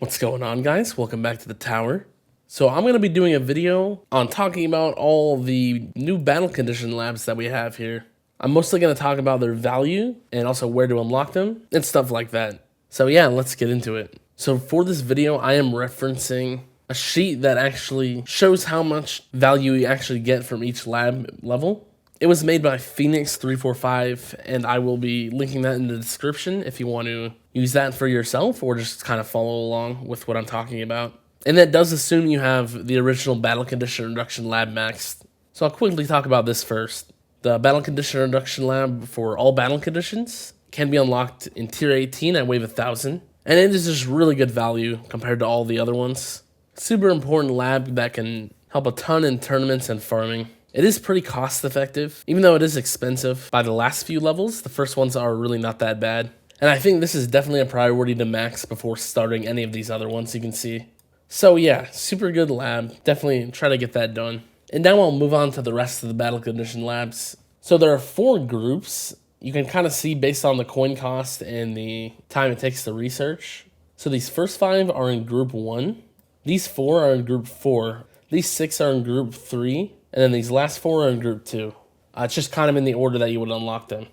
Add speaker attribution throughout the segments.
Speaker 1: What's going on, guys? Welcome back to the tower. So I'm going to be doing a video on talking about all the new battle condition labs that we have here. I'm mostly going to talk about their value and also where to unlock them and stuff like that. So yeah, let's get into it. So for this video, I am referencing a sheet that actually shows how much value you actually get from each lab level. It was made by Phoenix345, and I will be linking that in the description if you want to use that for yourself or just kind of follow along with what I'm talking about. And that does assume you have the original Battle Condition Reduction Lab maxed. So I'll quickly talk about this first. The Battle Condition Reduction Lab for all battle conditions can be unlocked in Tier 18 at Wave 1000, and it is just really good value compared to all the other ones. Super important lab that can help a ton in tournaments and farming. It is pretty cost effective, even though it is expensive. By the last few levels, the first ones are really not that bad. And I think this is definitely a priority to max before starting any of these other ones you can see. So yeah, super good lab. Definitely try to get that done. And now I'll move on to the rest of the battle condition labs. So there are 4 groups. You can kind of see based on the coin cost and the time it takes to research. So these first 5 are in group 1. These 4 are in group 4. These 6 are in group 3. And then these last 4 are in group 2. It's just kind of in the order that you would unlock them.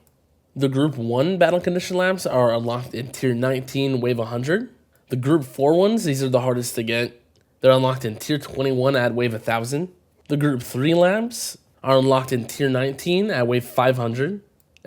Speaker 1: The group 1 battle condition labs are unlocked in tier 19, wave 100. The group 4 ones, these are the hardest to get. They're unlocked in tier 21 at wave 1000. The group 3 labs are unlocked in tier 19 at wave 500. And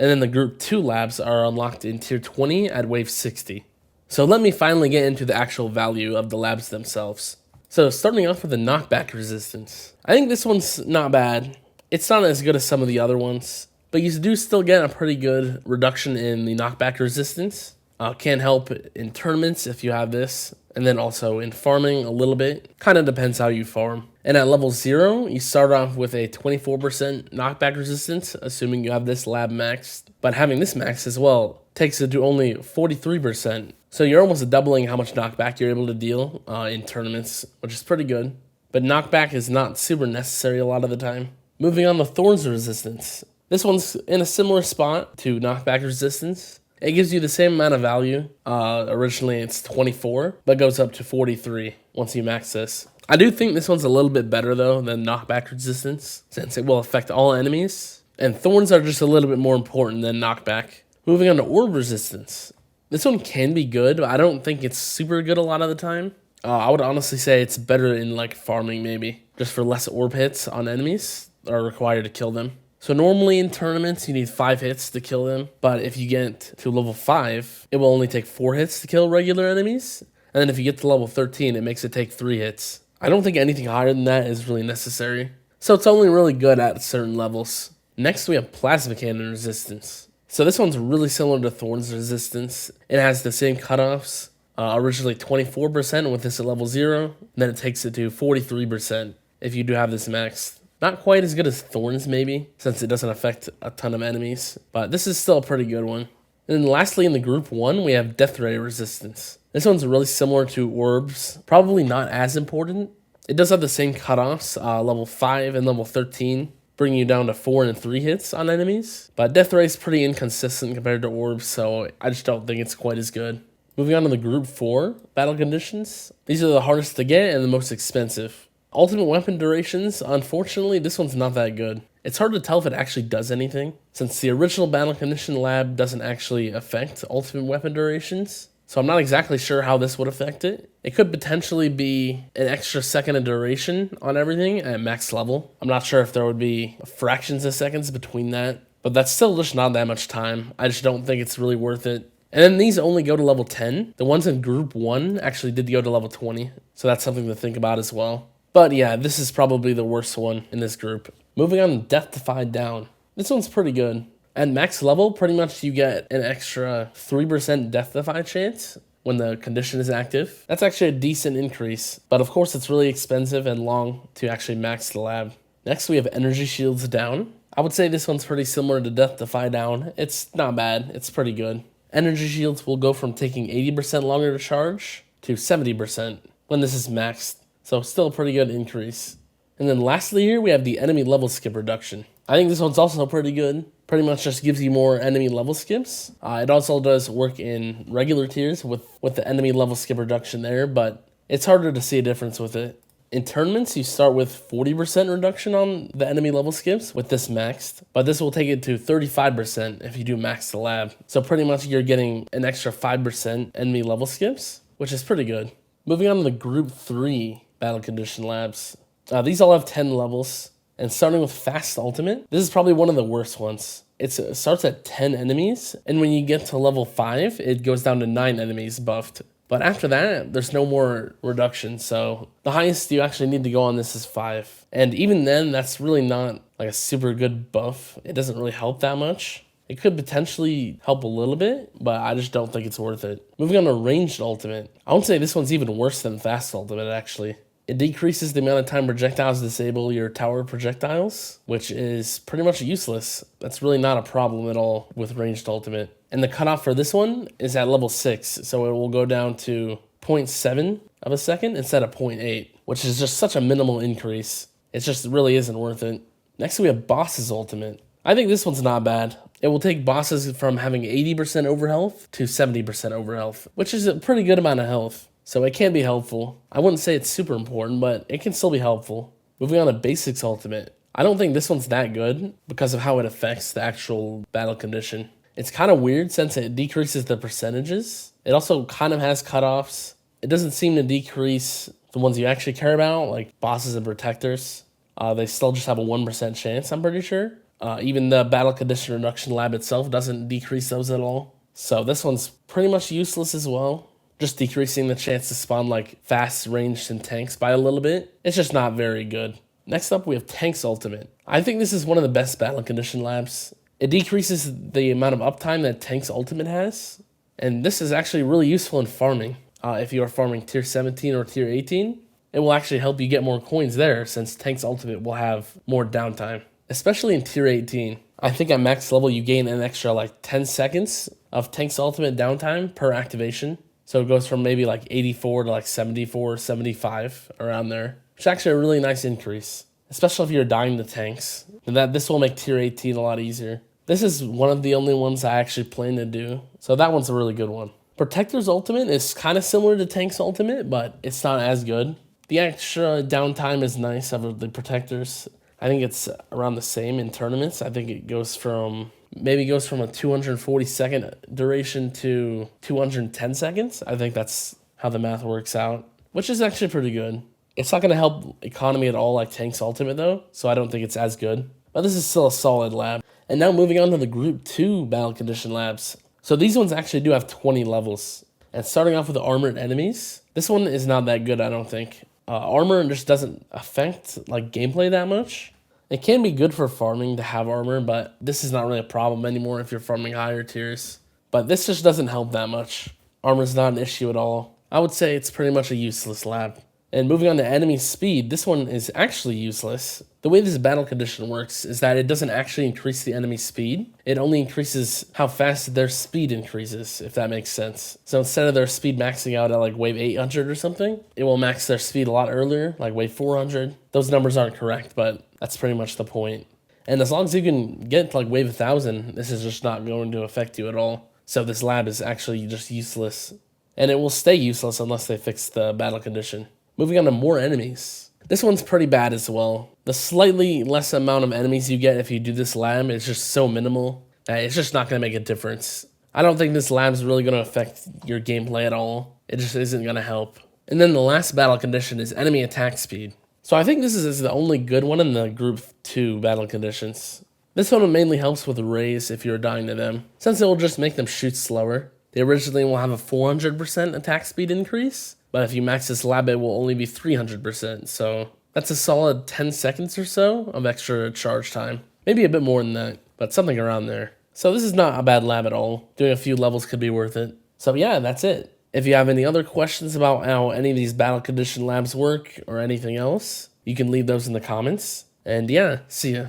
Speaker 1: then the group 2 labs are unlocked in tier 20 at wave 60. So let me finally get into the actual value of the labs themselves. So starting off with the Knockback Resistance. I think this one's not bad. It's not as good as some of the other ones, but you do still get a pretty good reduction in the Knockback Resistance. Can help in tournaments if you have this, and then also in farming a little bit. Kind of depends how you farm. And at level 0, you start off with a 24% Knockback Resistance, assuming you have this lab maxed. But having this maxed as well takes it to only 43%. So you're almost doubling how much knockback you're able to deal in tournaments, which is pretty good. But knockback is not super necessary a lot of the time. Moving on to Thorns Resistance. This one's in a similar spot to Knockback Resistance. It gives you the same amount of value. Originally it's 24, but goes up to 43 once you max this. I do think this one's a little bit better though than Knockback Resistance, since it will affect all enemies. And Thorns are just a little bit more important than Knockback. Moving on to Orb Resistance. This one can be good, but I don't think it's super good a lot of the time. I would honestly say it's better in like farming maybe, just for less orb hits on enemies are required to kill them. So normally in tournaments, you need 5 hits to kill them, but if you get to level 5, it will only take 4 hits to kill regular enemies. And then if you get to level 13, it makes it take 3 hits. I don't think anything higher than that is really necessary. So it's only really good at certain levels. Next, we have Plasma Cannon Resistance. So this one's really similar to Thorns Resistance. It has the same cutoffs, originally 24% with this at level 0, then it takes it to 43% if you do have this maxed. Not quite as good as Thorns maybe, since it doesn't affect a ton of enemies, but this is still a pretty good one. And then lastly in the group 1, we have Death Ray Resistance. This one's really similar to Orbs, probably not as important. It does have the same cutoffs, level 5 and level 13. Bring you down to 4 and 3 hits on enemies. But Death Ray is pretty inconsistent compared to Orbs, so I just don't think it's quite as good. Moving on to the Group 4 battle conditions. These are the hardest to get and the most expensive. Ultimate weapon durations, unfortunately, this one's not that good. It's hard to tell if it actually does anything, since the original battle condition lab doesn't actually affect ultimate weapon durations. So I'm not exactly sure how this would affect it. It could potentially be an extra second of duration on everything at max level. I'm not sure if there would be fractions of seconds between that, but that's still just not that much time. I just don't think it's really worth it. And then these only go to level 10. The ones in group 1 actually did go to level 20, so that's something to think about as well. But yeah, this is probably the worst one in this group. Moving on to Death Defy Down. This one's pretty good. At max level, pretty much you get an extra 3% Death Defy chance when the condition is active. That's actually a decent increase, but of course it's really expensive and long to actually max the lab. Next we have Energy Shields Down. I would say this one's pretty similar to Death Defy Down. It's not bad, it's pretty good. Energy Shields will go from taking 80% longer to charge to 70% when this is maxed, so still a pretty good increase. And then lastly here we have the enemy level skip reduction. I think this one's also pretty good. Pretty much just gives you more enemy level skips. It also does work in regular tiers with the enemy level skip reduction there, but it's harder to see a difference with it. In tournaments, you start with 40% reduction on the enemy level skips with this maxed, but this will take it to 35% if you do max the lab. So pretty much you're getting an extra 5% enemy level skips, which is pretty good. Moving on to the group 3 battle condition labs. These all have 10 levels, and starting with fast ultimate, this is probably one of the worst ones. It starts at 10 enemies, and when you get to level 5, it goes down to 9 enemies buffed. But after that, there's no more reduction, so the highest you actually need to go on this is 5. And even then, that's really not like a super good buff. It doesn't really help that much. It could potentially help a little bit, but I just don't think it's worth it. Moving on to ranged ultimate. I would say this one's even worse than fast ultimate, actually. It decreases the amount of time projectiles disable your tower projectiles, which is pretty much useless. That's really not a problem at all with ranged ultimate. And the cutoff for this one is at level 6, so it will go down to 0.7 of a second instead of 0.8, which is just such a minimal increase. It just really isn't worth it. Next we have Boss's ultimate. I think this one's not bad. It will take bosses from having 80% overhealth to 70% overhealth, which is a pretty good amount of health. So it can be helpful. I wouldn't say it's super important, but it can still be helpful. Moving on to Basics Ultimate. I don't think this one's that good because of how it affects the actual battle condition. It's kind of weird since it decreases the percentages. It also kind of has cutoffs. It doesn't seem to decrease the ones you actually care about, like bosses and protectors. They still just have a 1% chance, I'm pretty sure. Even the battle condition reduction lab itself doesn't decrease those at all. So this one's pretty much useless as well. Just decreasing the chance to spawn like fast ranged and tanks by a little bit. It's just not very good. Next up we have Tank's Ultimate. I think this is one of the best battle condition labs. It decreases the amount of uptime that Tank's Ultimate has. And this is actually really useful in farming. If you are farming tier 17 or tier 18, it will actually help you get more coins there since Tank's Ultimate will have more downtime. Especially in tier 18. I think at max level you gain an extra like 10 seconds of Tank's Ultimate downtime per activation. So it goes from maybe like 84 to like 74, 75 around there. Which is actually a really nice increase. Especially if you're dying to tanks. And this will make tier 18 a lot easier. This is one of the only ones I actually plan to do. So that one's a really good one. Protector's Ultimate is kind of similar to Tank's Ultimate, but it's not as good. The extra downtime is nice of the Protectors. I think it's around the same in tournaments. I think it goes from a 240 second duration to 210 seconds. I think that's how the math works out, which is actually pretty good. It's not going to help economy at all like Tank's Ultimate though, so I don't think it's as good. But this is still a solid lab. And now moving on to the Group 2 Battle Condition labs. So these ones actually do have 20 levels. And starting off with the armored enemies, this one is not that good, I don't think. Armor just doesn't affect like gameplay that much. It can be good for farming to have armor, but this is not really a problem anymore if you're farming higher tiers. But this just doesn't help that much. Armor's not an issue at all. I would say it's pretty much a useless lab. And moving on to enemy speed, this one is actually useless. The way this battle condition works is that it doesn't actually increase the enemy speed. It only increases how fast their speed increases, if that makes sense. So instead of their speed maxing out at like wave 800 or something, it will max their speed a lot earlier, like wave 400. Those numbers aren't correct, but that's pretty much the point. And as long as you can get to like wave 1000, this is just not going to affect you at all. So this lab is actually just useless. And it will stay useless unless they fix the battle condition. Moving on to more enemies. This one's pretty bad as well. The slightly less amount of enemies you get if you do this lab is just so minimal that it's just not going to make a difference. I don't think this lab's really going to affect your gameplay at all. It just isn't going to help. And then the last battle condition is enemy attack speed. So I think this is the only good one in the Group 2 battle conditions. This one mainly helps with rays if you're dying to them, since it will just make them shoot slower. They originally will have a 400% attack speed increase, but if you max this lab, it will only be 300%, so that's a solid 10 seconds or so of extra charge time. Maybe a bit more than that, but something around there. So this is not a bad lab at all. Doing a few levels could be worth it. So yeah, that's it. If you have any other questions about how any of these battle condition labs work or anything else, you can leave those in the comments. And yeah, see ya.